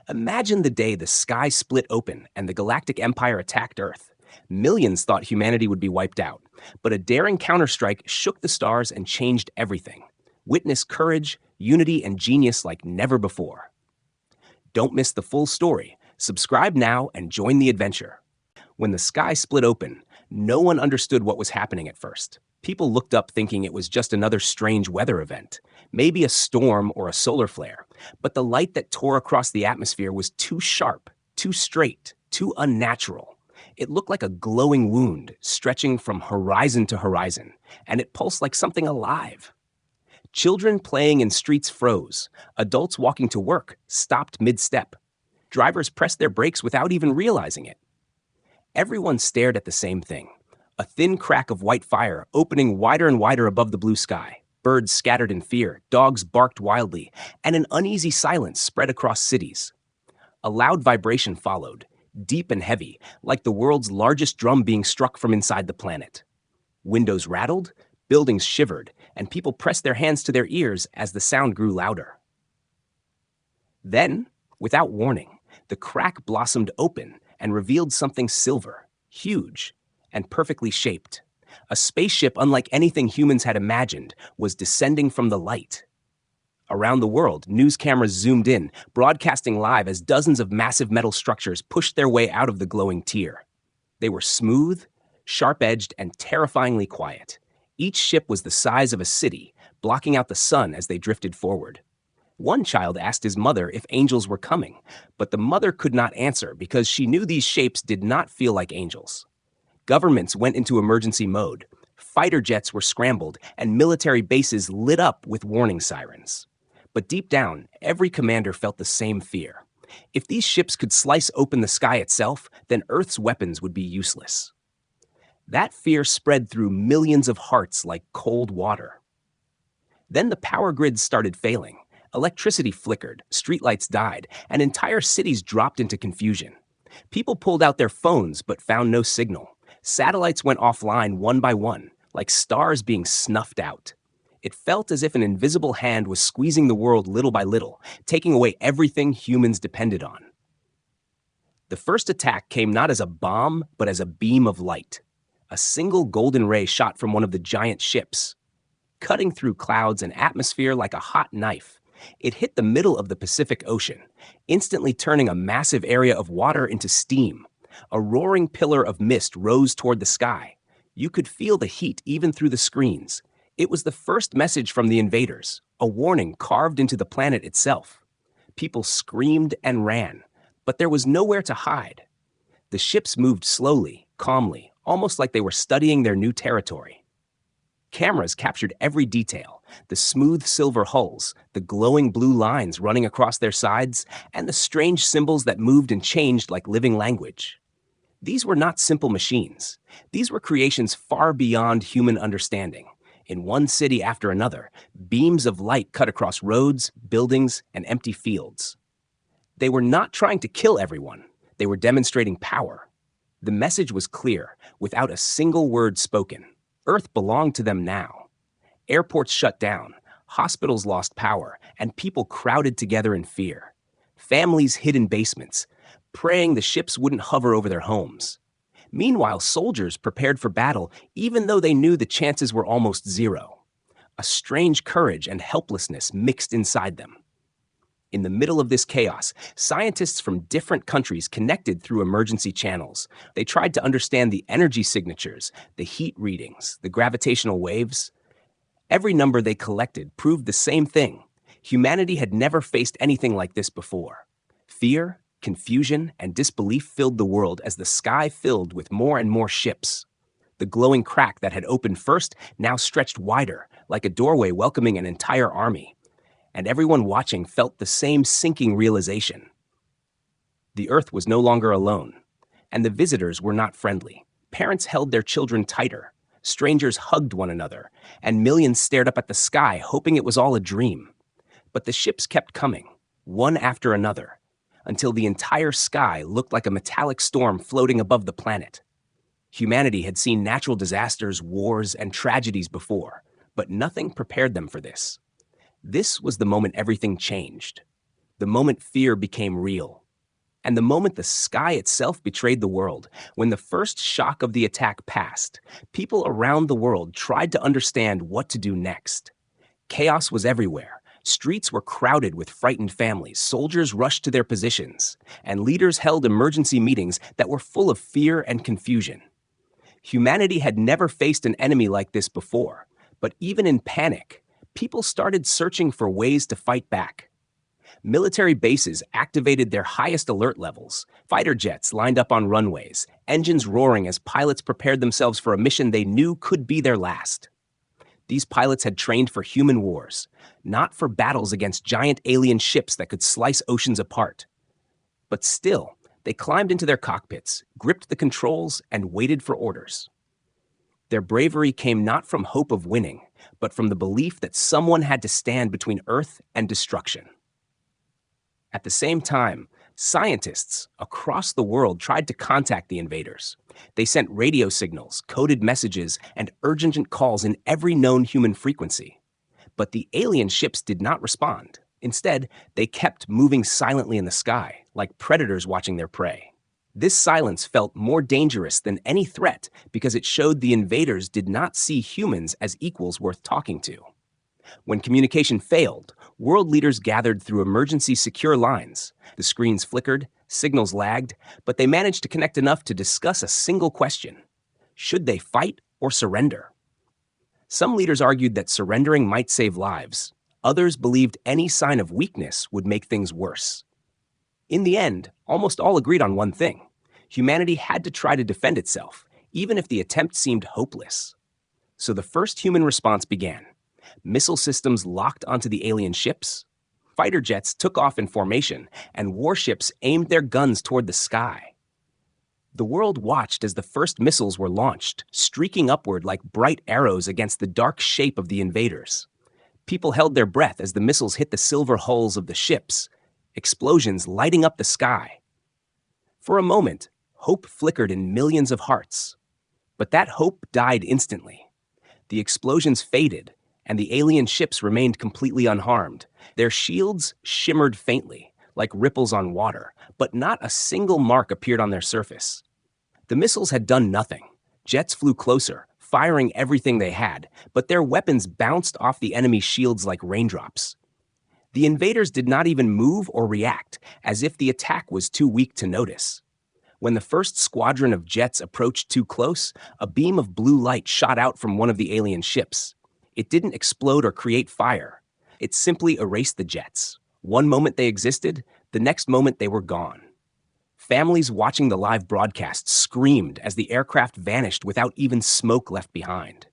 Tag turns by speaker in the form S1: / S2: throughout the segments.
S1: Imagine the day the sky split open and the Galactic Empire attacked Earth. Millions thought humanity would be wiped out, but a daring counterstrike shook the stars and changed everything. Witness courage, unity, and genius like never before. Don't miss the full story. Subscribe now and join the adventure. When the sky split open, no one understood what was happening at first. People looked up thinking it was just another strange weather event, maybe a storm or a solar flare. But the light that tore across the atmosphere was too sharp, too straight, too unnatural. It looked like a glowing wound stretching from horizon to horizon, and it pulsed like something alive. Children playing in streets froze. Adults walking to work stopped mid-step. Drivers pressed their brakes without even realizing it. Everyone stared at the same thing. A thin crack of white fire opening wider and wider above the blue sky. Birds scattered in fear, dogs barked wildly, and an uneasy silence spread across cities. A loud vibration followed, deep and heavy, like the world's largest drum being struck from inside the planet. Windows rattled, buildings shivered, and people pressed their hands to their ears as the sound grew louder. Then, without warning, the crack blossomed open and revealed something silver, huge, and perfectly shaped. A spaceship unlike anything humans had imagined was descending from the light. Around the world, news cameras zoomed in, broadcasting live as dozens of massive metal structures pushed their way out of the glowing tier. They were smooth, sharp-edged, and terrifyingly quiet. Each ship was the size of a city, blocking out the sun as they drifted forward. One child asked his mother if angels were coming, but the mother could not answer because she knew these shapes did not feel like angels. Governments went into emergency mode. Fighter jets were scrambled, and military bases lit up with warning sirens. But deep down, every commander felt the same fear. If these ships could slice open the sky itself, then Earth's weapons would be useless. That fear spread through millions of hearts like cold water. Then the power grids started failing. Electricity flickered, streetlights died, and entire cities dropped into confusion. People pulled out their phones but found no signal. Satellites went offline one by one, like stars being snuffed out. It felt as if an invisible hand was squeezing the world little by little, taking away everything humans depended on. The first attack came not as a bomb, but as a beam of light. A single golden ray shot from one of the giant ships, cutting through clouds and atmosphere like a hot knife. It hit the middle of the Pacific Ocean, instantly turning a massive area of water into steam. A roaring pillar of mist rose toward the sky. You could feel the heat even through the screens. It was the first message from the invaders, a warning carved into the planet itself. People screamed and ran, but there was nowhere to hide. The ships moved slowly, calmly, almost like they were studying their new territory. Cameras captured every detail, the smooth silver hulls, the glowing blue lines running across their sides, and the strange symbols that moved and changed like living language. These were not simple machines. These were creations far beyond human understanding. In one city after another, beams of light cut across roads, buildings, and empty fields. They were not trying to kill everyone. They were demonstrating power. The message was clear, without a single word spoken. Earth belonged to them now. Airports shut down, hospitals lost power, and people crowded together in fear. Families hid in basements, praying the ships wouldn't hover over their homes. Meanwhile, soldiers prepared for battle even though they knew the chances were almost zero. A strange courage and helplessness mixed inside them. In the middle of this chaos, scientists from different countries connected through emergency channels. They tried to understand the energy signatures, the heat readings, the gravitational waves. Every number they collected proved the same thing. Humanity had never faced anything like this before. Fear, confusion, and disbelief filled the world as the sky filled with more and more ships. The glowing crack that had opened first now stretched wider, like a doorway welcoming an entire army. And everyone watching felt the same sinking realization. The Earth was no longer alone, and the visitors were not friendly. Parents held their children tighter, strangers hugged one another, and millions stared up at the sky, hoping it was all a dream. But the ships kept coming, one after another, until the entire sky looked like a metallic storm floating above the planet. Humanity had seen natural disasters, wars, and tragedies before, but nothing prepared them for this. This was the moment everything changed. the moment fear became real, and the moment the sky itself betrayed the world. When the first shock of the attack passed, people around the world tried to understand what to do next. Chaos was everywhere. Streets were crowded with frightened families, soldiers rushed to their positions, and leaders held emergency meetings that were full of fear and confusion. Humanity had never faced an enemy like this before, but even in panic, people started searching for ways to fight back. Military bases activated their highest alert levels. Fighter jets lined up on runways, engines roaring as pilots prepared themselves for a mission they knew could be their last. These pilots had trained for human wars, not for battles against giant alien ships that could slice oceans apart. But still, they climbed into their cockpits, gripped the controls, and waited for orders. Their bravery came not from hope of winning, but from the belief that someone had to stand between Earth and destruction. At the same time, scientists across the world tried to contact the invaders. They sent radio signals, coded messages, and urgent calls in every known human frequency. But the alien ships did not respond. Instead, they kept moving silently in the sky, like predators watching their prey. This silence felt more dangerous than any threat because it showed the invaders did not see humans as equals worth talking to. When communication failed, world leaders gathered through emergency secure lines. The screens flickered, signals lagged, but they managed to connect enough to discuss a single question: should they fight or surrender? Some leaders argued that surrendering might save lives. Others believed any sign of weakness would make things worse. In the end, almost all agreed on one thing: humanity had to try to defend itself, even if the attempt seemed hopeless. So the first human response began. Missile systems locked onto the alien ships. Fighter jets took off in formation, and warships aimed their guns toward the sky. The world watched as the first missiles were launched, streaking upward like bright arrows against the dark shape of the invaders. People held their breath as the missiles hit the silver hulls of the ships, explosions lighting up the sky. For a moment, hope flickered in millions of hearts. But that hope died instantly. The explosions faded, and the alien ships remained completely unharmed. Their shields shimmered faintly, like ripples on water, but not a single mark appeared on their surface. The missiles had done nothing. Jets flew closer, firing everything they had, but their weapons bounced off the enemy's shields like raindrops. The invaders did not even move or react, as if the attack was too weak to notice. When the first squadron of jets approached too close, a beam of blue light shot out from one of the alien ships. It didn't explode or create fire. It simply erased the jets. One moment they existed, the next moment they were gone. Families watching the live broadcast screamed as the aircraft vanished without even smoke left behind.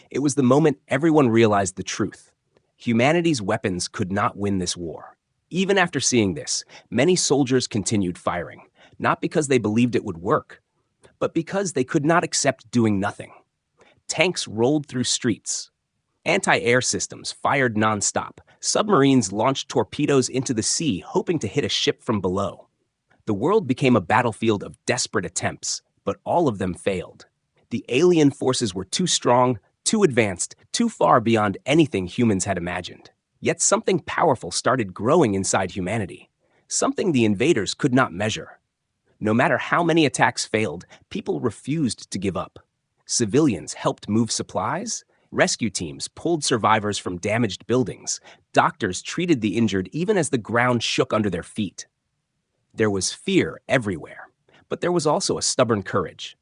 S1: It was the moment everyone realized the truth. Humanity's weapons could not win this war. Even after seeing this, many soldiers continued firing, not because they believed it would work, but because they could not accept doing nothing. Tanks rolled through streets. Anti-air systems fired nonstop. Submarines launched torpedoes into the sea, hoping to hit a ship from below. The world became a battlefield of desperate attempts, but all of them failed. The alien forces were too strong, too advanced, too far beyond anything humans had imagined. Yet something powerful started growing inside humanity, something the invaders could not measure. No matter how many attacks failed, people refused to give up. Civilians helped move supplies. Rescue teams pulled survivors from damaged buildings. Doctors treated the injured even as the ground shook under their feet. There was fear everywhere, but there was also a stubborn courage.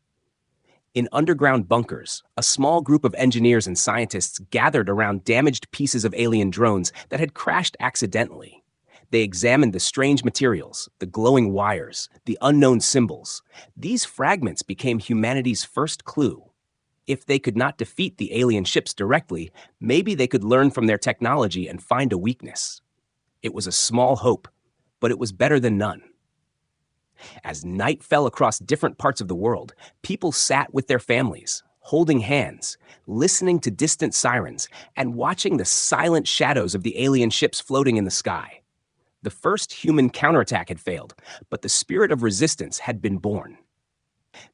S1: In underground bunkers, a small group of engineers and scientists gathered around damaged pieces of alien drones that had crashed accidentally. They examined the strange materials, the glowing wires, the unknown symbols. These fragments became humanity's first clue. If they could not defeat the alien ships directly, maybe they could learn from their technology and find a weakness. It was a small hope, but it was better than none. As night fell across different parts of the world, people sat with their families, holding hands, listening to distant sirens, and watching the silent shadows of the alien ships floating in the sky. The first human counterattack had failed, but the spirit of resistance had been born.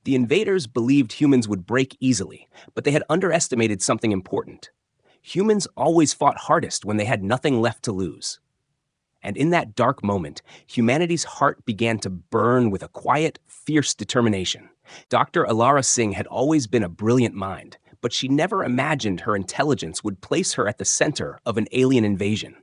S1: The invaders believed humans would break easily, but they had underestimated something important. Humans always fought hardest when they had nothing left to lose. And in that dark moment, humanity's heart began to burn with a quiet, fierce determination. Dr. Alara Singh had always been a brilliant mind, but she never imagined her intelligence would place her at the center of an alien invasion.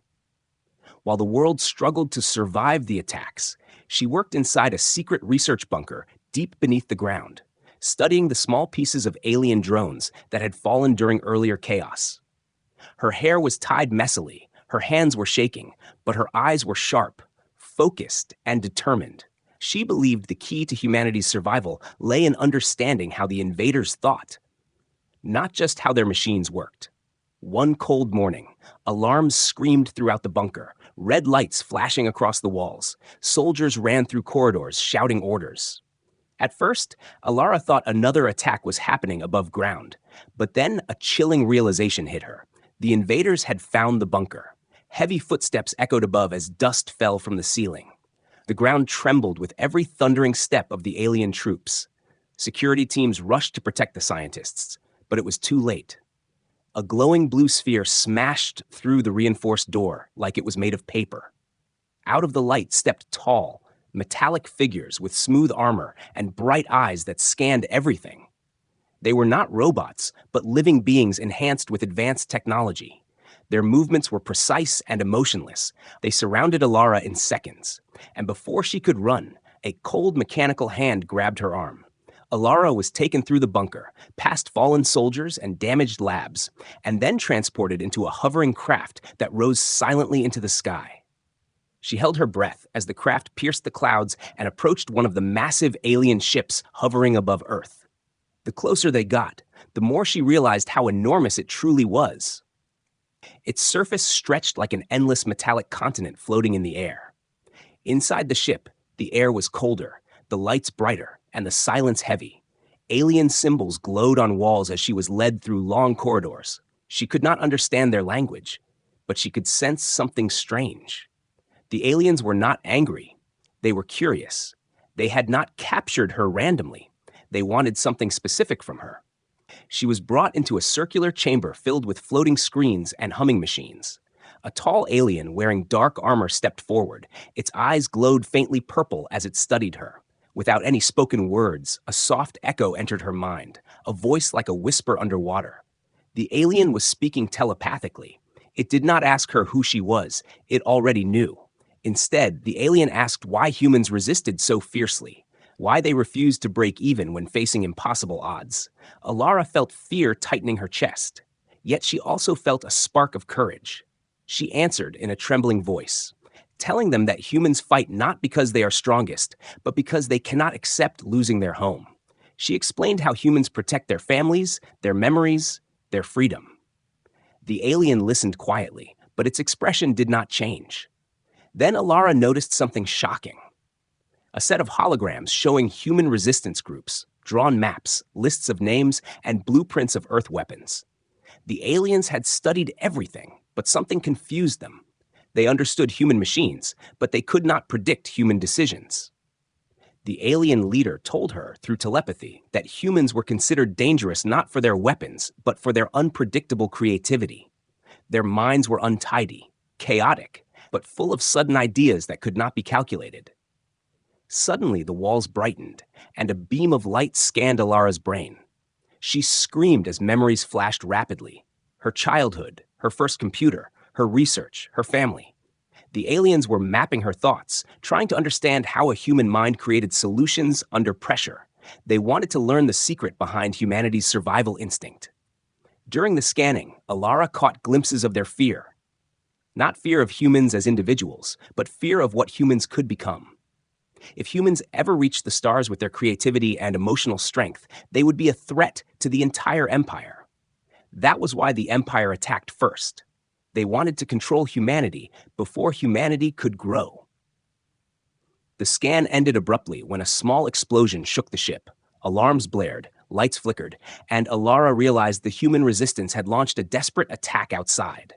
S1: While the world struggled to survive the attacks, she worked inside a secret research bunker deep beneath the ground, studying the small pieces of alien drones that had fallen during earlier chaos. Her hair was tied messily, her hands were shaking, but her eyes were sharp, focused, and determined. She believed the key to humanity's survival lay in understanding how the invaders thought, not just how their machines worked. One cold morning, alarms screamed throughout the bunker, red lights flashing across the walls. Soldiers ran through corridors shouting orders. At first, Alara thought another attack was happening above ground, but then a chilling realization hit her. The invaders had found the bunker. Heavy footsteps echoed above as dust fell from the ceiling. The ground trembled with every thundering step of the alien troops. Security teams rushed to protect the scientists, but it was too late. A glowing blue sphere smashed through the reinforced door like it was made of paper. Out of the light stepped tall, metallic figures with smooth armor and bright eyes that scanned everything. They were not robots, but living beings enhanced with advanced technology. Their movements were precise and emotionless. They surrounded Alara in seconds, and before she could run, a cold mechanical hand grabbed her arm. Alara was taken through the bunker, past fallen soldiers and damaged labs, and then transported into a hovering craft that rose silently into the sky. She held her breath as the craft pierced the clouds and approached one of the massive alien ships hovering above Earth. The closer they got, the more she realized how enormous it truly was. Its surface stretched like an endless metallic continent floating in the air. Inside the ship, the air was colder, the lights brighter, and the silence heavy. Alien symbols glowed on walls as she was led through long corridors. She could not understand their language, but she could sense something strange. The aliens were not angry. They were curious. They had not captured her randomly. They wanted something specific from her. She was brought into a circular chamber filled with floating screens and humming machines. A tall alien wearing dark armor stepped forward. Its eyes glowed faintly purple as it studied her. Without any spoken words, a soft echo entered her mind, a voice like a whisper underwater. The alien was speaking telepathically. It did not ask her who she was. It already knew. Instead, the alien asked why humans resisted so fiercely, why they refused to break even when facing impossible odds. Alara felt fear tightening her chest, yet she also felt a spark of courage. She answered in a trembling voice, telling them that humans fight not because they are strongest, but because they cannot accept losing their home. She explained how humans protect their families, their memories, their freedom. The alien listened quietly, but its expression did not change. Then Alara noticed something shocking. A set of holograms showing human resistance groups, drawn maps, lists of names, and blueprints of Earth weapons. The aliens had studied everything, but something confused them. They understood human machines, but they could not predict human decisions. The alien leader told her through telepathy that humans were considered dangerous not for their weapons, but for their unpredictable creativity. Their minds were untidy, chaotic, but full of sudden ideas that could not be calculated. Suddenly, the walls brightened, and a beam of light scanned Alara's brain. She screamed as memories flashed rapidly. Her childhood, her first computer, her research, her family. The aliens were mapping her thoughts, trying to understand how a human mind created solutions under pressure. They wanted to learn the secret behind humanity's survival instinct. During the scanning, Alara caught glimpses of their fear. Not fear of humans as individuals, but fear of what humans could become. If humans ever reached the stars with their creativity and emotional strength, they would be a threat to the entire empire. That was why the empire attacked first. They wanted to control humanity before humanity could grow. The scan ended abruptly when a small explosion shook the ship. Alarms blared, lights flickered, and Alara realized the human resistance had launched a desperate attack outside.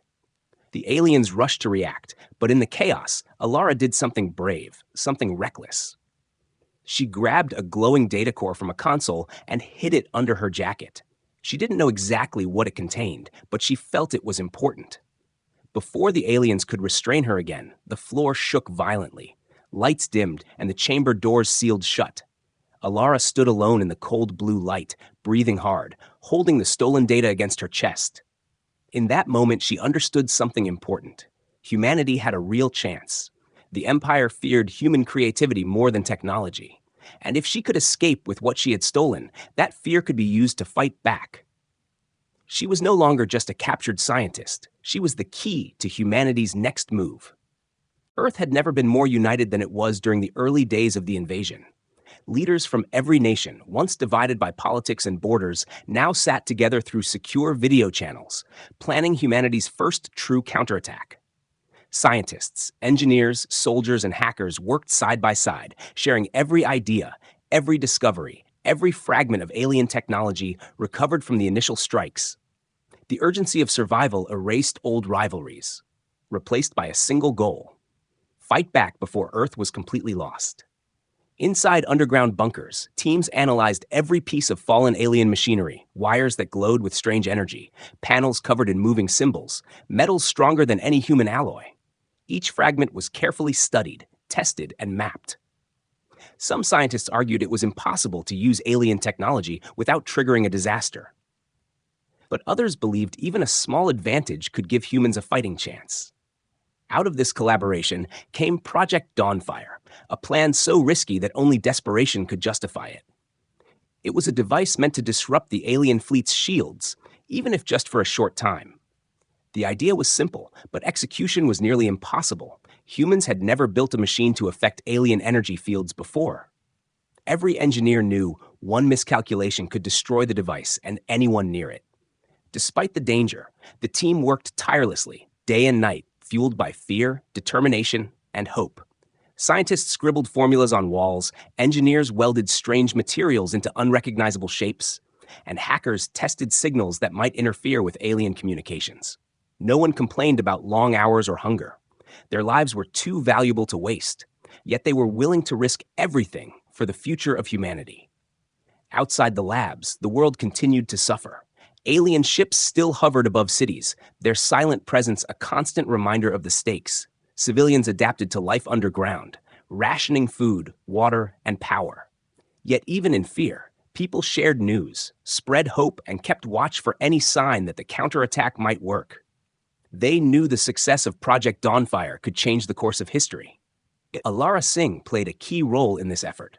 S1: The aliens rushed to react, but in the chaos, Alara did something brave, something reckless. She grabbed a glowing data core from a console and hid it under her jacket. She didn't know exactly what it contained, but she felt it was important. Before the aliens could restrain her again, the floor shook violently. Lights dimmed, and the chamber doors sealed shut. Alara stood alone in the cold blue light, breathing hard, holding the stolen data against her chest. In that moment, she understood something important. Humanity had a real chance. The Empire feared human creativity more than technology. And if she could escape with what she had stolen, that fear could be used to fight back. She was no longer just a captured scientist. She was the key to humanity's next move. Earth had never been more united than it was during the early days of the invasion. Leaders from every nation, once divided by politics and borders, now sat together through secure video channels, planning humanity's first true counterattack. Scientists, engineers, soldiers, and hackers worked side by side, sharing every idea, every discovery, every fragment of alien technology recovered from the initial strikes. The urgency of survival erased old rivalries, replaced by a single goal: fight back before Earth was completely lost. Inside underground bunkers, teams analyzed every piece of fallen alien machinery, wires that glowed with strange energy, panels covered in moving symbols, metals stronger than any human alloy. Each fragment was carefully studied, tested, and mapped. Some scientists argued it was impossible to use alien technology without triggering a disaster. But others believed even a small advantage could give humans a fighting chance. Out of this collaboration came Project Dawnfire, a plan so risky that only desperation could justify it. It was a device meant to disrupt the alien fleet's shields, even if just for a short time. The idea was simple, but execution was nearly impossible. Humans had never built a machine to affect alien energy fields before. Every engineer knew one miscalculation could destroy the device and anyone near it. Despite the danger, the team worked tirelessly, day and night, fueled by fear, determination, and hope. Scientists scribbled formulas on walls, engineers welded strange materials into unrecognizable shapes, and hackers tested signals that might interfere with alien communications. No one complained about long hours or hunger. Their lives were too valuable to waste, yet they were willing to risk everything for the future of humanity. Outside the labs, the world continued to suffer. Alien ships still hovered above cities, their silent presence a constant reminder of the stakes. Civilians adapted to life underground, rationing food, water, and power. Yet even in fear, people shared news, spread hope, and kept watch for any sign that the counterattack might work. They knew the success of Project Dawnfire could change the course of history. Alara Singh played a key role in this effort.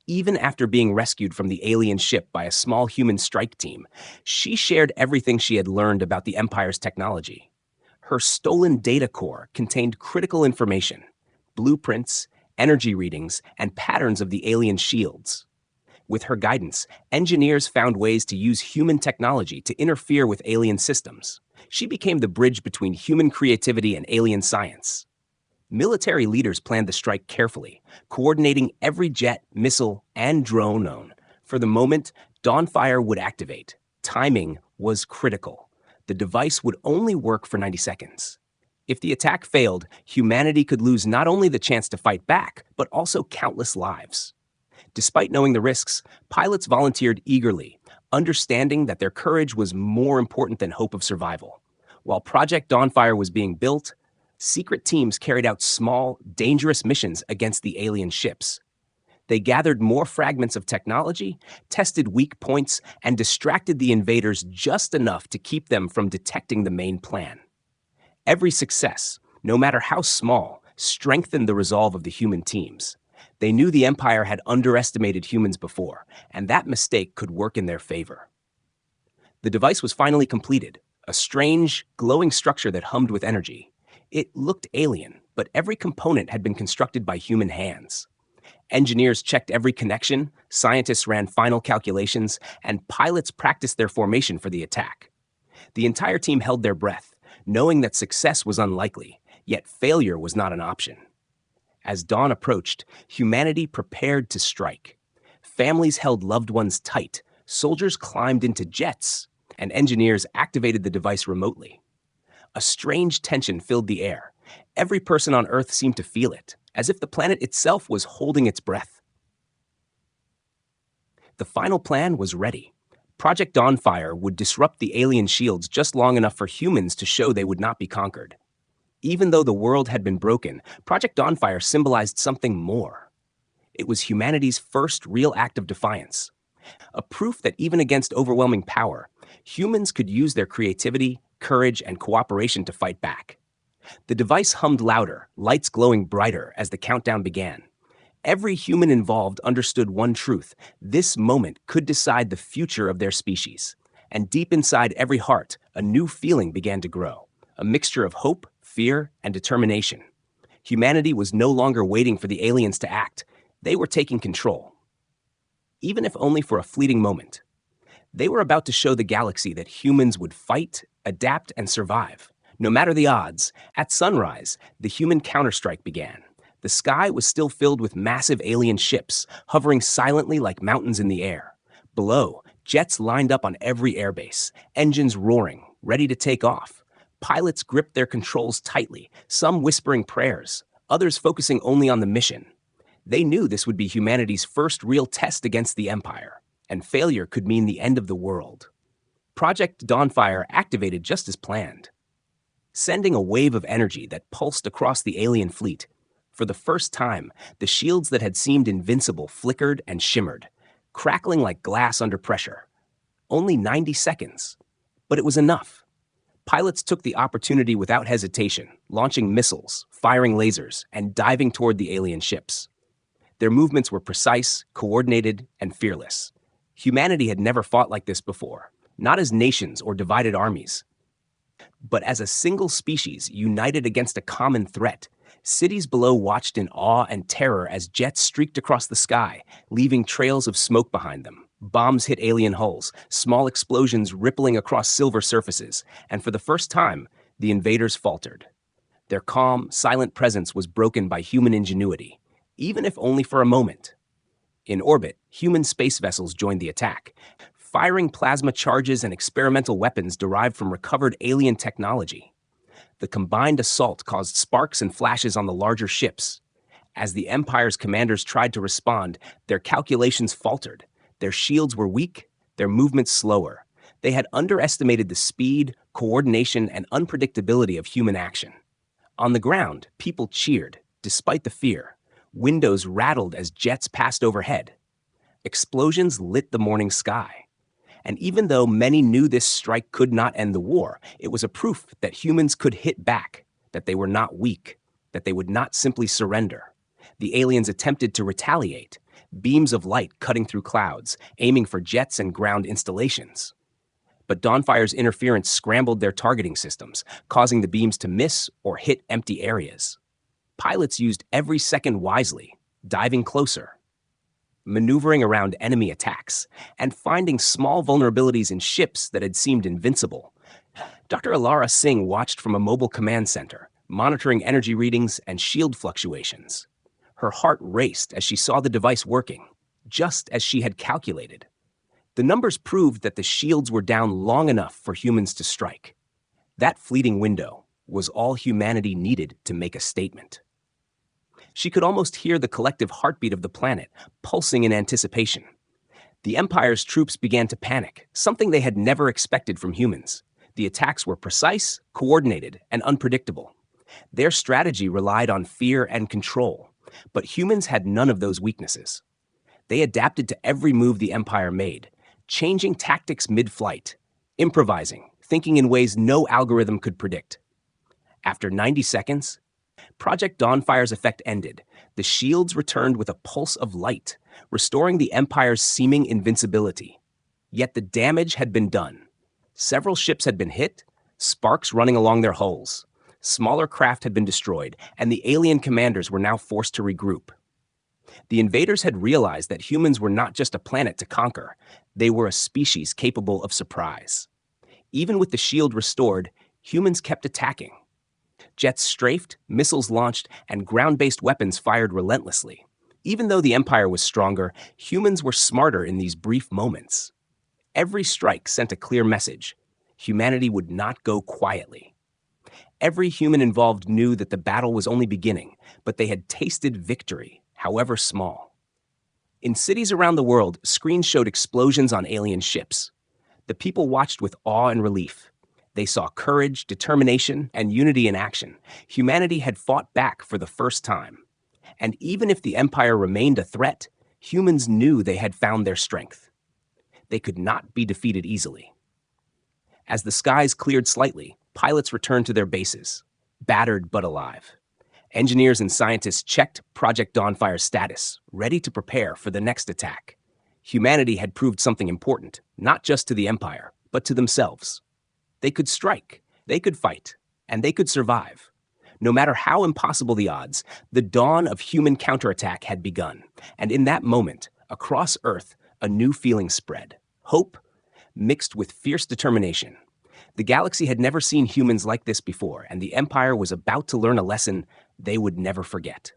S1: Even after being rescued from the alien ship by a small human strike team, she shared everything she had learned about the Empire's technology. Her stolen data core contained critical information: blueprints, energy readings, and patterns of the alien shields. With her guidance, engineers found ways to use human technology to interfere with alien systems. She became the bridge between human creativity and alien science. Military leaders planned the strike carefully, coordinating every jet, missile, and drone known. For the moment Dawnfire would activate, timing was critical. The device would only work for 90 seconds. If the attack failed, humanity could lose not only the chance to fight back, but also countless lives. Despite knowing the risks, pilots volunteered eagerly, understanding that their courage was more important than hope of survival. While Project Dawnfire was being built, secret teams carried out small, dangerous missions against the alien ships. They gathered more fragments of technology, tested weak points, and distracted the invaders just enough to keep them from detecting the main plan. Every success, no matter how small, strengthened the resolve of the human teams. They knew the Empire had underestimated humans before, and that mistake could work in their favor. The device was finally completed, a strange, glowing structure that hummed with energy. It looked alien, but every component had been constructed by human hands. Engineers checked every connection, scientists ran final calculations, and pilots practiced their formation for the attack. The entire team held their breath, knowing that success was unlikely, yet failure was not an option. As dawn approached, humanity prepared to strike. Families held loved ones tight, soldiers climbed into jets, and engineers activated the device remotely. A strange tension filled the air. Every person on Earth seemed to feel it, as if the planet itself was holding its breath. The final plan was ready. Project Dawnfire would disrupt the alien shields just long enough for humans to show they would not be conquered. Even though the world had been broken, Project Dawnfire symbolized something more. It was humanity's first real act of defiance, a proof that even against overwhelming power, humans could use their creativity, courage, and cooperation to fight back. The device hummed louder, lights glowing brighter as the countdown began. Every human involved understood one truth: this moment could decide the future of their species. And deep inside every heart, a new feeling began to grow, a mixture of hope, fear, and determination. Humanity was no longer waiting for the aliens to act. They were taking control, even if only for a fleeting moment. They were about to show the galaxy that humans would fight, adapt, and survive. No matter the odds, at sunrise, the human counterstrike began. The sky was still filled with massive alien ships, hovering silently like mountains in the air. Below, jets lined up on every airbase, engines roaring, ready to take off. Pilots gripped their controls tightly, some whispering prayers, others focusing only on the mission. They knew this would be humanity's first real test against the Empire, and failure could mean the end of the world. Project Dawnfire activated just as planned, sending a wave of energy that pulsed across the alien fleet. For the first time, the shields that had seemed invincible flickered and shimmered, crackling like glass under pressure. Only 90 seconds, but it was enough. Pilots took the opportunity without hesitation, launching missiles, firing lasers, and diving toward the alien ships. Their movements were precise, coordinated, and fearless. Humanity had never fought like this before, not as nations or divided armies, but as a single species united against a common threat. Cities below watched in awe and terror as jets streaked across the sky, leaving trails of smoke behind them. Bombs hit alien hulls, small explosions rippling across silver surfaces, and for the first time, the invaders faltered. Their calm, silent presence was broken by human ingenuity, even if only for a moment. In orbit, human space vessels joined the attack, firing plasma charges and experimental weapons derived from recovered alien technology. The combined assault caused sparks and flashes on the larger ships. As the Empire's commanders tried to respond, their calculations faltered. Their shields were weak, their movements slower. They had underestimated the speed, coordination, and unpredictability of human action. On the ground, people cheered, despite the fear. Windows rattled as jets passed overhead. Explosions lit the morning sky. And even though many knew this strike could not end the war, it was a proof that humans could hit back, that they were not weak, that they would not simply surrender. The aliens attempted to retaliate, beams of light cutting through clouds, aiming for jets and ground installations. But Dawnfire's interference scrambled their targeting systems, causing the beams to miss or hit empty areas. Pilots used every second wisely, diving closer, maneuvering around enemy attacks, and finding small vulnerabilities in ships that had seemed invincible. Dr. Alara Singh watched from a mobile command center, monitoring energy readings and shield fluctuations. Her heart raced as she saw the device working, just as she had calculated. The numbers proved that the shields were down long enough for humans to strike. That fleeting window was all humanity needed to make a statement. She could almost hear the collective heartbeat of the planet, pulsing in anticipation. The Empire's troops began to panic, something they had never expected from humans. The attacks were precise, coordinated, and unpredictable. Their strategy relied on fear and control, but humans had none of those weaknesses. They adapted to every move the Empire made, changing tactics mid-flight, improvising, thinking in ways no algorithm could predict. After 90 seconds, Project Dawnfire's effect ended. The shields returned with a pulse of light, restoring the Empire's seeming invincibility. Yet the damage had been done. Several ships had been hit, sparks running along their hulls. Smaller craft had been destroyed, and the alien commanders were now forced to regroup. The invaders had realized that humans were not just a planet to conquer. They were a species capable of surprise. Even with the shield restored, humans kept attacking. Jets strafed, missiles launched, and ground-based weapons fired relentlessly. Even though the Empire was stronger, humans were smarter in these brief moments. Every strike sent a clear message: humanity would not go quietly. Every human involved knew that the battle was only beginning, but they had tasted victory, however small. In cities around the world, screens showed explosions on alien ships. The people watched with awe and relief. They saw courage, determination, and unity in action. Humanity had fought back for the first time. And even if the Empire remained a threat, humans knew they had found their strength. They could not be defeated easily. As the skies cleared slightly, pilots returned to their bases, battered but alive. Engineers and scientists checked Project Dawnfire's status, ready to prepare for the next attack. Humanity had proved something important, not just to the Empire, but to themselves. They could strike, they could fight, and they could survive. No matter how impossible the odds, the dawn of human counterattack had begun, and in that moment, across Earth, a new feeling spread. Hope, mixed with fierce determination. The galaxy had never seen humans like this before, and the Empire was about to learn a lesson they would never forget.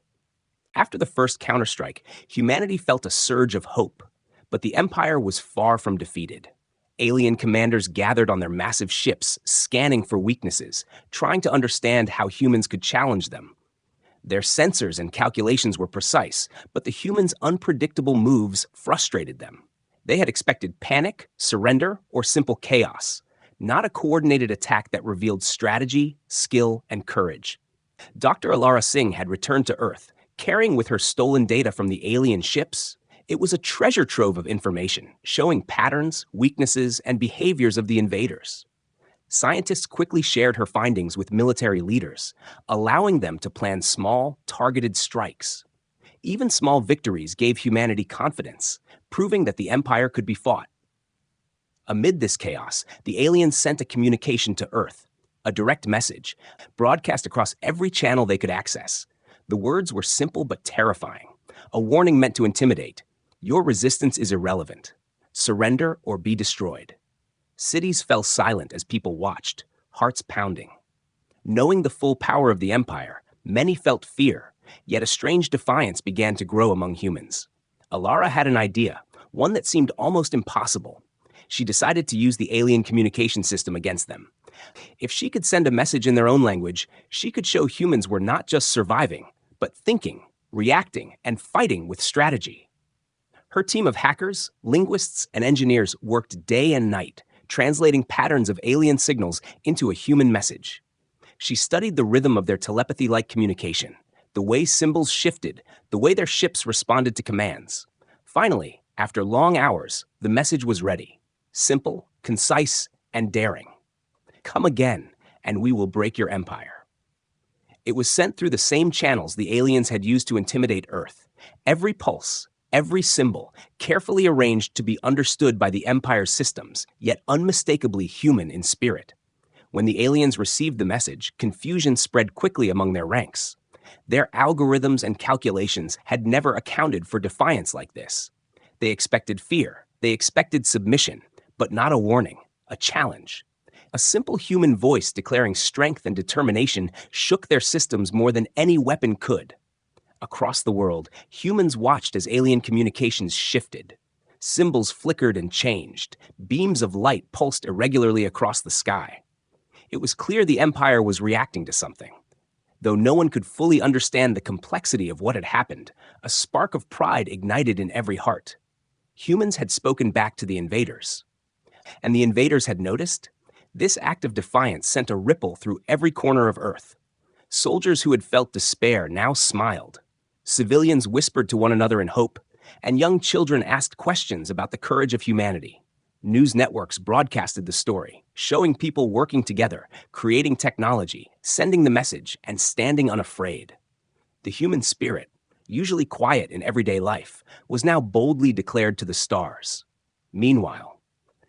S1: After the first counterstrike, humanity felt a surge of hope, but the Empire was far from defeated. Alien commanders gathered on their massive ships, scanning for weaknesses, trying to understand how humans could challenge them. Their sensors and calculations were precise, but the humans' unpredictable moves frustrated them. They had expected panic, surrender, or simple chaos, not a coordinated attack that revealed strategy, skill, and courage. Dr. Alara Singh had returned to Earth, carrying with her stolen data from the alien ships. It was a treasure trove of information, showing patterns, weaknesses, and behaviors of the invaders. Scientists quickly shared her findings with military leaders, allowing them to plan small, targeted strikes. Even small victories gave humanity confidence, proving that the Empire could be fought. Amid this chaos, the aliens sent a communication to Earth, a direct message, broadcast across every channel they could access. The words were simple but terrifying, a warning meant to intimidate. Your resistance is irrelevant. Surrender or be destroyed. Cities fell silent as people watched, hearts pounding. Knowing the full power of the Empire, many felt fear, yet a strange defiance began to grow among humans. Alara had an idea, one that seemed almost impossible. She decided to use the alien communication system against them. If she could send a message in their own language, she could show humans were not just surviving, but thinking, reacting, and fighting with strategy. Her team of hackers, linguists, and engineers worked day and night, translating patterns of alien signals into a human message. She studied the rhythm of their telepathy-like communication, the way symbols shifted, the way their ships responded to commands. Finally, after long hours, the message was ready. Simple, concise, and daring. Come again, and we will break your empire. It was sent through the same channels the aliens had used to intimidate Earth. Every pulse, every symbol, carefully arranged to be understood by the Empire's systems, yet unmistakably human in spirit. When the aliens received the message, confusion spread quickly among their ranks. Their algorithms and calculations had never accounted for defiance like this. They expected fear, they expected submission, but not a warning, a challenge. A simple human voice declaring strength and determination shook their systems more than any weapon could. Across the world, humans watched as alien communications shifted. Symbols flickered and changed. Beams of light pulsed irregularly across the sky. It was clear the Empire was reacting to something. Though no one could fully understand the complexity of what had happened, a spark of pride ignited in every heart. Humans had spoken back to the invaders. And the invaders had noticed? This act of defiance sent a ripple through every corner of Earth. Soldiers who had felt despair now smiled. Civilians whispered to one another in hope, and young children asked questions about the courage of humanity. News networks broadcasted the story, showing people working together, creating technology, sending the message, and standing unafraid. The human spirit, usually quiet in everyday life, was now boldly declared to the stars. Meanwhile,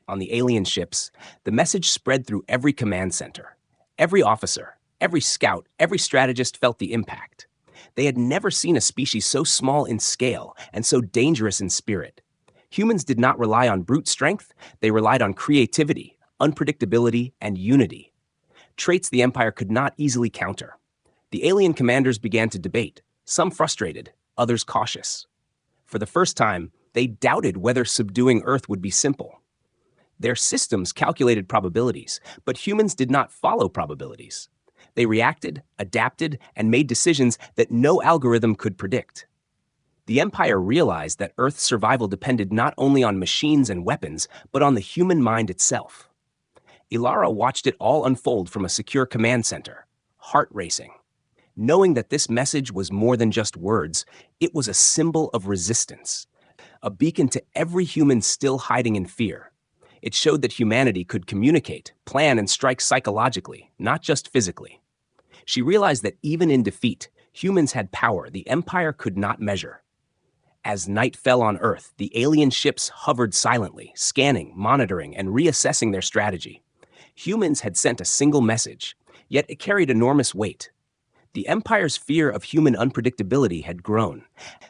S1: on the alien ships, the message spread through every command center. Every officer, every scout, every strategist felt the impact. They had never seen a species so small in scale and so dangerous in spirit. Humans did not rely on brute strength, they relied on creativity, unpredictability, and unity. Traits the Empire could not easily counter. The alien commanders began to debate, some frustrated, others cautious. For the first time, they doubted whether subduing Earth would be simple. Their systems calculated probabilities, but humans did not follow probabilities. They reacted, adapted, and made decisions that no algorithm could predict. The Empire realized that Earth's survival depended not only on machines and weapons, but on the human mind itself. Ilara watched it all unfold from a secure command center, heart racing. Knowing that this message was more than just words, it was a symbol of resistance, a beacon to every human still hiding in fear. It showed that humanity could communicate, plan, and strike psychologically, not just physically. She realized that even in defeat, humans had power the Empire could not measure. As night fell on Earth, the alien ships hovered silently, scanning, monitoring, and reassessing their strategy. Humans had sent a single message, yet it carried enormous weight. The Empire's fear of human unpredictability had grown.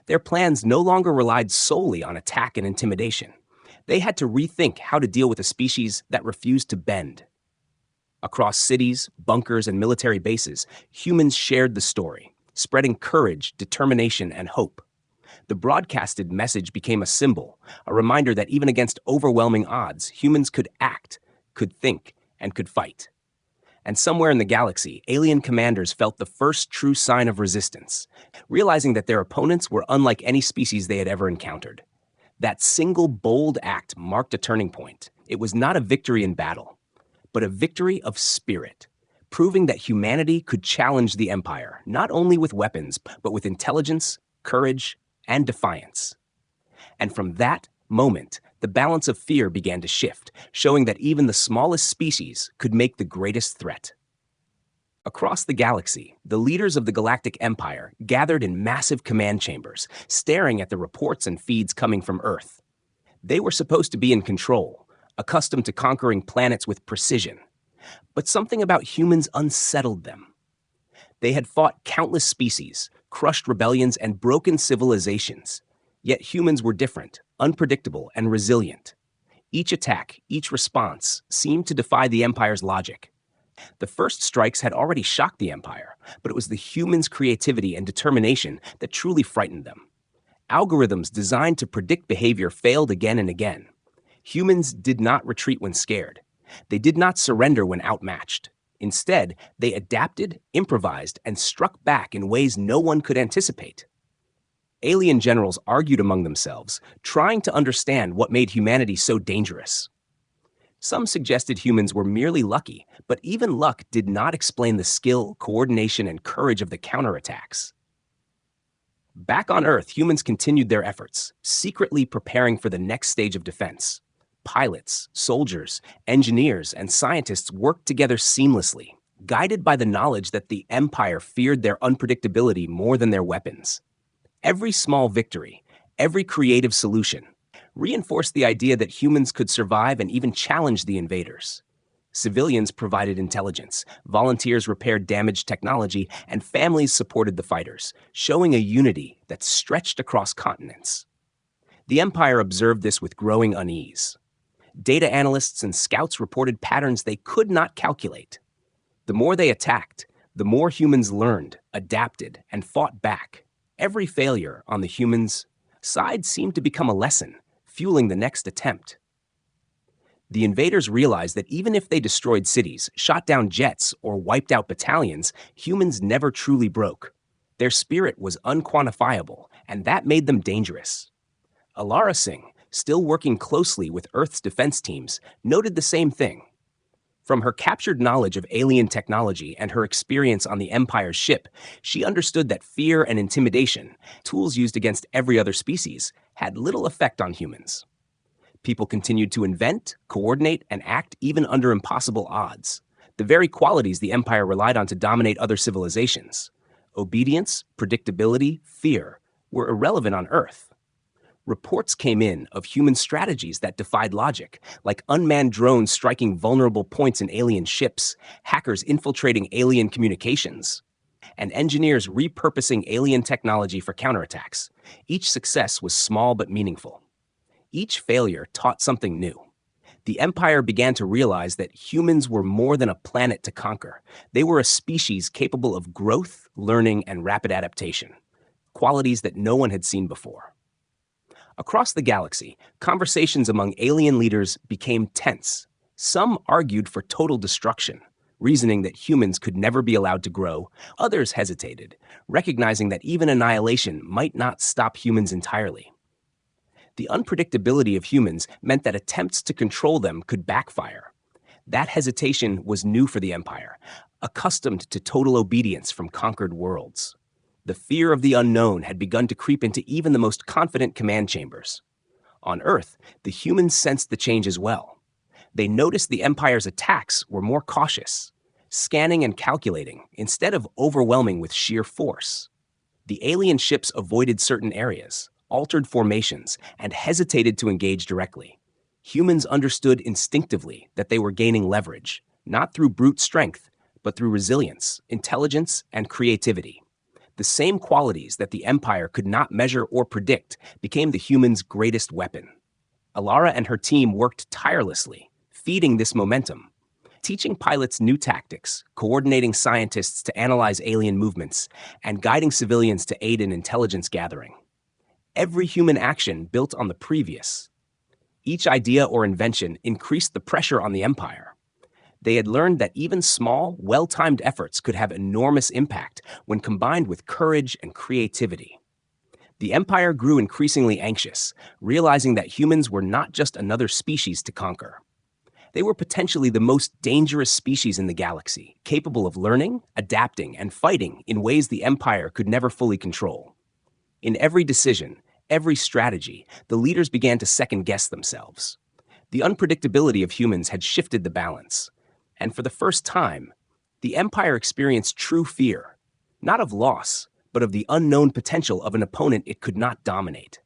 S1: Their plans no longer relied solely on attack and intimidation. They had to rethink how to deal with a species that refused to bend. Across cities, bunkers, and military bases, humans shared the story, spreading courage, determination, and hope. The broadcasted message became a symbol, a reminder that even against overwhelming odds, humans could act, could think, and could fight. And somewhere in the galaxy, alien commanders felt the first true sign of resistance, realizing that their opponents were unlike any species they had ever encountered. That single bold act marked a turning point. It was not a victory in battle, but a victory of spirit, proving that humanity could challenge the Empire, not only with weapons, but with intelligence, courage, and defiance. And from that moment, the balance of fear began to shift, showing that even the smallest species could make the greatest threat. Across the galaxy, the leaders of the Galactic Empire gathered in massive command chambers, staring at the reports and feeds coming from Earth. They were supposed to be in control, accustomed to conquering planets with precision. But something about humans unsettled them. They had fought countless species, crushed rebellions, and broken civilizations. Yet humans were different, unpredictable, and resilient. Each attack, each response, seemed to defy the Empire's logic. The first strikes had already shocked the Empire, but it was the humans' creativity and determination that truly frightened them. Algorithms designed to predict behavior failed again and again. Humans did not retreat when scared. They did not surrender when outmatched. Instead, they adapted, improvised, and struck back in ways no one could anticipate. Alien generals argued among themselves, trying to understand what made humanity so dangerous. Some suggested humans were merely lucky, but even luck did not explain the skill, coordination, and courage of the counterattacks. Back on Earth, humans continued their efforts, secretly preparing for the next stage of defense. Pilots, soldiers, engineers, and scientists worked together seamlessly, guided by the knowledge that the Empire feared their unpredictability more than their weapons. Every small victory, every creative solution, reinforced the idea that humans could survive and even challenge the invaders. Civilians provided intelligence, volunteers repaired damaged technology, and families supported the fighters, showing a unity that stretched across continents. The Empire observed this with growing unease. Data analysts and scouts reported patterns they could not calculate. The more they attacked, the more humans learned, adapted, and fought back. Every failure on the humans' side seemed to become a lesson, fueling the next attempt. The invaders realized that even if they destroyed cities, shot down jets, or wiped out battalions, humans never truly broke. Their spirit was unquantifiable, and that made them dangerous. Alara Singh, still working closely with Earth's defense teams, noted the same thing. From her captured knowledge of alien technology and her experience on the Empire's ship, she understood that fear and intimidation, tools used against every other species, had little effect on humans. People continued to invent, coordinate, and act even under impossible odds, the very qualities the Empire relied on to dominate other civilizations. Obedience, predictability, fear were irrelevant on Earth. Reports came in of human strategies that defied logic, like unmanned drones striking vulnerable points in alien ships, hackers infiltrating alien communications, and engineers repurposing alien technology for counterattacks. Each success was small but meaningful. Each failure taught something new. The Empire began to realize that humans were more than a planet to conquer. They were a species capable of growth, learning, and rapid adaptation, qualities that no one had seen before. Across the galaxy, conversations among alien leaders became tense. Some argued for total destruction, reasoning that humans could never be allowed to grow. Others hesitated, recognizing that even annihilation might not stop humans entirely. The unpredictability of humans meant that attempts to control them could backfire. That hesitation was new for the Empire, accustomed to total obedience from conquered worlds. The fear of the unknown had begun to creep into even the most confident command chambers. On Earth, the humans sensed the change as well. They noticed the Empire's attacks were more cautious, scanning and calculating instead of overwhelming with sheer force. The alien ships avoided certain areas, altered formations, and hesitated to engage directly. Humans understood instinctively that they were gaining leverage, not through brute strength, but through resilience, intelligence, and creativity. The same qualities that the Empire could not measure or predict became the humans' greatest weapon. Alara and her team worked tirelessly, feeding this momentum, teaching pilots new tactics, coordinating scientists to analyze alien movements, and guiding civilians to aid in intelligence gathering. Every human action built on the previous. Each idea or invention increased the pressure on the Empire. They had learned that even small, well-timed efforts could have enormous impact when combined with courage and creativity. The Empire grew increasingly anxious, realizing that humans were not just another species to conquer. They were potentially the most dangerous species in the galaxy, capable of learning, adapting, and fighting in ways the Empire could never fully control. In every decision, every strategy, the leaders began to second-guess themselves. The unpredictability of humans had shifted the balance. And for the first time, the Empire experienced true fear, not of loss, but of the unknown potential of an opponent it could not dominate.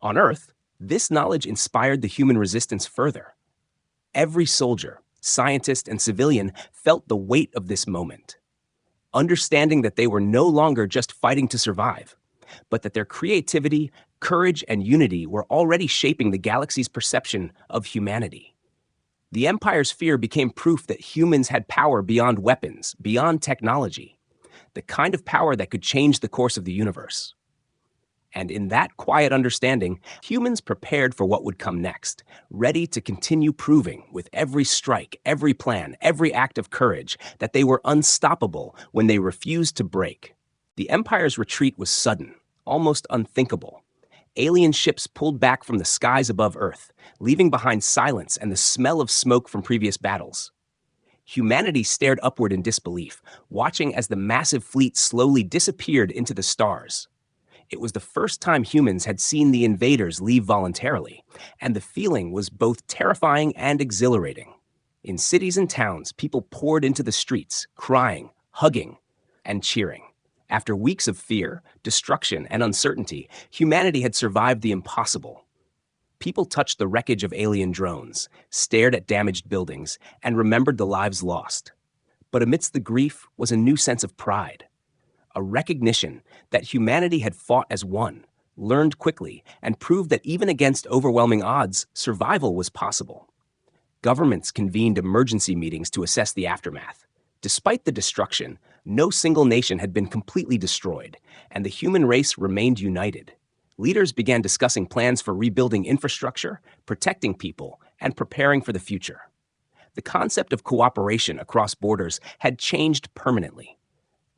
S1: On Earth, this knowledge inspired the human resistance further. Every soldier, scientist, and civilian felt the weight of this moment, understanding that they were no longer just fighting to survive, but that their creativity, courage, and unity were already shaping the galaxy's perception of humanity. The Empire's fear became proof that humans had power beyond weapons, beyond technology, the kind of power that could change the course of the universe. And in that quiet understanding, humans prepared for what would come next, ready to continue proving with every strike, every plan, every act of courage that they were unstoppable when they refused to break. The Empire's retreat was sudden, almost unthinkable. Alien ships pulled back from the skies above Earth, leaving behind silence and the smell of smoke from previous battles. Humanity stared upward in disbelief, watching as the massive fleet slowly disappeared into the stars. It was the first time humans had seen the invaders leave voluntarily, and the feeling was both terrifying and exhilarating. In cities and towns, people poured into the streets, crying, hugging, and cheering. After weeks of fear, destruction, and uncertainty, humanity had survived the impossible. People touched the wreckage of alien drones, stared at damaged buildings, and remembered the lives lost. But amidst the grief was a new sense of pride, a recognition that humanity had fought as one, learned quickly, and proved that even against overwhelming odds, survival was possible. Governments convened emergency meetings to assess the aftermath. Despite the destruction, no single nation had been completely destroyed, and the human race remained united. Leaders began discussing plans for rebuilding infrastructure, protecting people, and preparing for the future. The concept of cooperation across borders had changed permanently.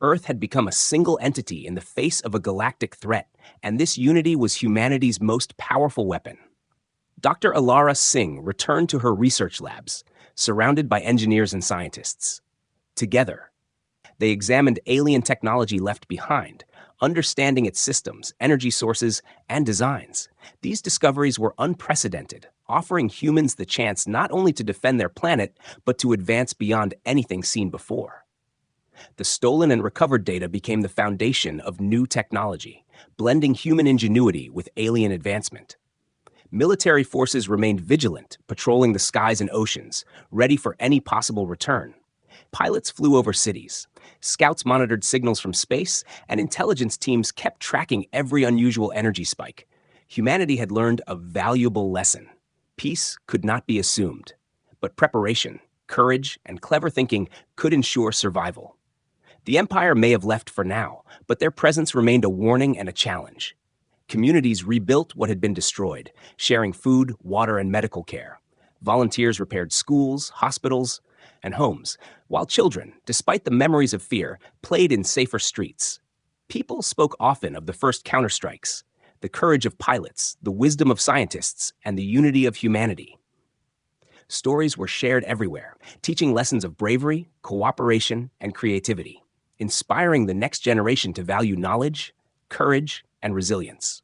S1: Earth had become a single entity in the face of a galactic threat, and this unity was humanity's most powerful weapon. Dr. Alara Singh returned to her research labs, surrounded by engineers and scientists. Together, they examined alien technology left behind, understanding its systems, energy sources, and designs. These discoveries were unprecedented, offering humans the chance not only to defend their planet, but to advance beyond anything seen before. The stolen and recovered data became the foundation of new technology, blending human ingenuity with alien advancement. Military forces remained vigilant, patrolling the skies and oceans, ready for any possible return. Pilots flew over cities, scouts monitored signals from space, and intelligence teams kept tracking every unusual energy spike. Humanity had learned a valuable lesson. Peace could not be assumed, but preparation, courage, and clever thinking could ensure survival. The Empire may have left for now, but their presence remained a warning and a challenge. Communities rebuilt what had been destroyed, sharing food, water, and medical care. Volunteers repaired schools, hospitals, and homes, while children, despite the memories of fear, played in safer streets. People spoke often of the first counterstrikes, the courage of pilots, the wisdom of scientists, and the unity of humanity. Stories were shared everywhere, teaching lessons of bravery, cooperation, and creativity, inspiring the next generation to value knowledge, courage, and resilience.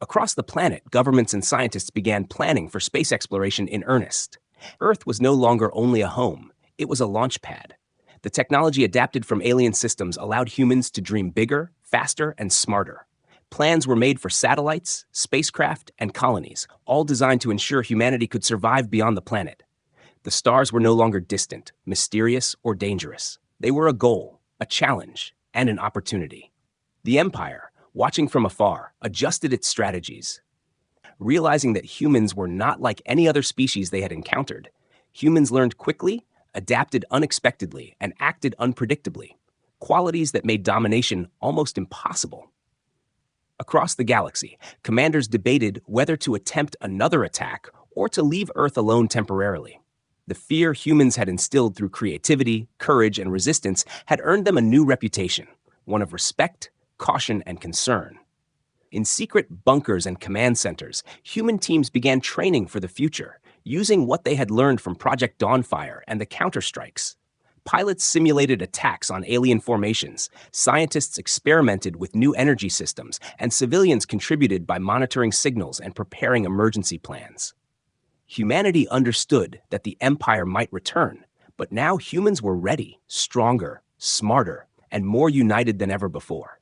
S1: Across the planet, governments and scientists began planning for space exploration in earnest. Earth was no longer only a home, it was a launch pad. The technology adapted from alien systems allowed humans to dream bigger, faster, and smarter. Plans were made for satellites, spacecraft, and colonies, all designed to ensure humanity could survive beyond the planet. The stars were no longer distant, mysterious, or dangerous. They were a goal, a challenge, and an opportunity. The Empire, watching from afar, adjusted its strategies. Realizing that humans were not like any other species they had encountered, humans learned quickly, adapted unexpectedly, and acted unpredictably, qualities that made domination almost impossible. Across the galaxy, commanders debated whether to attempt another attack or to leave Earth alone temporarily. The fear humans had instilled through creativity, courage, and resistance had earned them a new reputation, one of respect, caution, and concern. In secret bunkers and command centers, human teams began training for the future, using what they had learned from Project Dawnfire and the Counterstrikes. Pilots simulated attacks on alien formations, scientists experimented with new energy systems, and civilians contributed by monitoring signals and preparing emergency plans. Humanity understood that the Empire might return, but now humans were ready, stronger, smarter, and more united than ever before.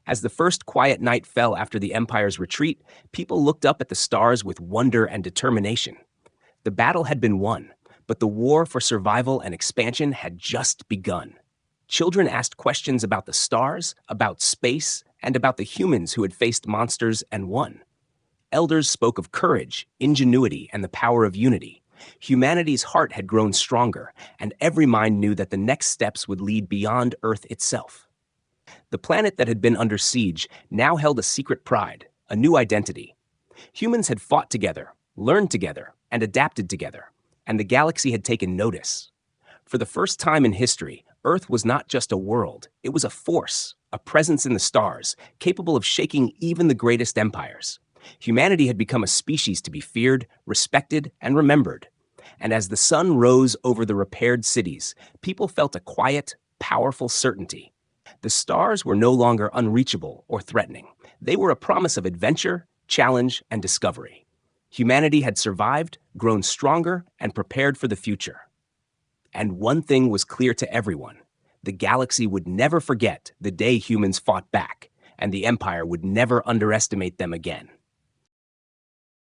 S1: As the first quiet night fell after the Empire's retreat, people looked up at the stars with wonder and determination. The battle had been won, but the war for survival and expansion had just begun. Children asked questions about the stars, about space, and about the humans who had faced monsters and won. Elders spoke of courage, ingenuity, and the power of unity. Humanity's heart had grown stronger, and every mind knew that the next steps would lead beyond Earth itself. The planet that had been under siege now held a secret pride, a new identity. Humans had fought together, learned together, and adapted together, and the galaxy had taken notice. For the first time in history, Earth was not just a world, it was a force, a presence in the stars, capable of shaking even the greatest empires. Humanity had become a species to be feared, respected, and remembered. And as the sun rose over the repaired cities, people felt a quiet, powerful certainty. The stars were no longer unreachable or threatening. They were a promise of adventure, challenge, and discovery. Humanity had survived, grown stronger, and prepared for the future. And one thing was clear to everyone. The galaxy would never forget the day humans fought back, and the Empire would never underestimate them again.